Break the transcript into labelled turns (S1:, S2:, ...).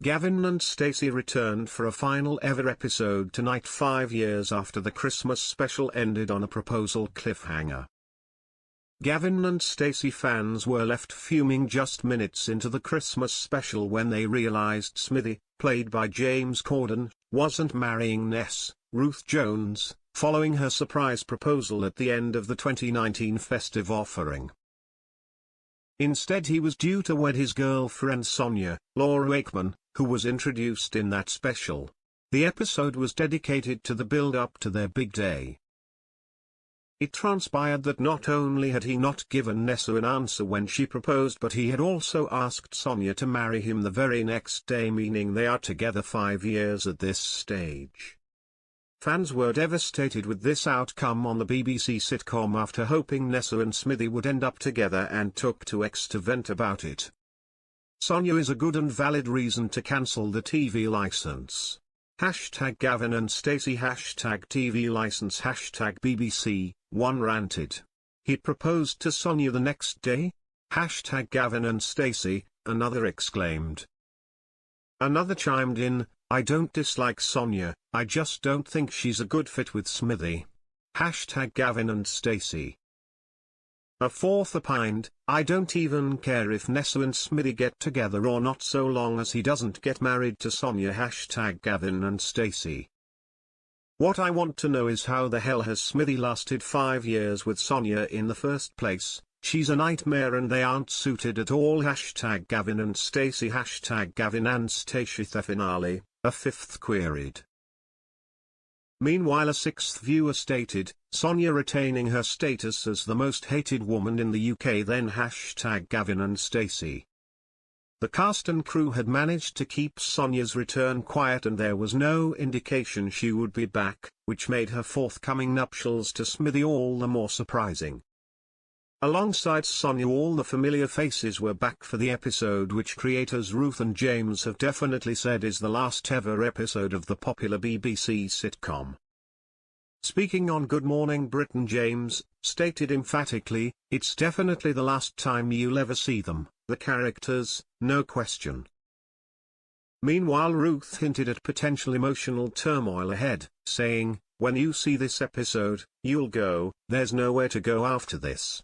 S1: Gavin and Stacey returned for a final ever episode tonight 5 years after the Christmas special ended on a proposal cliffhanger. Gavin and Stacey fans were left fuming just minutes into the Christmas special when they realized Smithy, played by James Corden, wasn't marrying Ness, Ruth Jones, following her surprise proposal at the end of the 2019 festive offering. Instead he was due to wed his girlfriend Sonia, Laura Wakeman, who was introduced in that special. The episode was dedicated to the build-up to their big day. It transpired that not only had he not given Nessa an answer when she proposed, but he had also asked Sonia to marry him the very next day, meaning they are together 5 years at this stage. Fans were devastated with this outcome on the BBC sitcom after hoping Nessa and Smithy would end up together, and took to X to vent about it. Sonia is a good and valid reason to cancel the TV license. #Gavin and Stacey #TV license #BBC, one ranted. He proposed to Sonia the next day? #Gavin and Stacey, another exclaimed. Another chimed in, I don't dislike Sonia, I just don't think she's a good fit with Smithy. #Gavin and Stacey. A fourth opined, I don't even care if Nessa and Smithy get together or not, so long as he doesn't get married to Sonia. #Gavin and Stacey. What I want to know is how the hell has Smithy lasted 5 years with Sonia in the first place? She's a nightmare and they aren't suited at all. #Gavin and Stacey #Gavin and Stacey. The finale, a fifth queried. Meanwhile, a sixth viewer stated, Sonia retaining her status as the most hated woman in the UK. Then #Gavin and Stacey. The cast and crew had managed to keep Sonia's return quiet, and there was no indication she would be back, which made her forthcoming nuptials to Smithy all the more surprising. Alongside Sonia, all the familiar faces were back for the episode, which creators Ruth and James have definitely said is the last ever episode of the popular BBC sitcom. Speaking on Good Morning Britain, James stated emphatically, it's definitely the last time you'll ever see them, the characters, no question. Meanwhile, Ruth hinted at potential emotional turmoil ahead, saying, when you see this episode, you'll go, there's nowhere to go after this.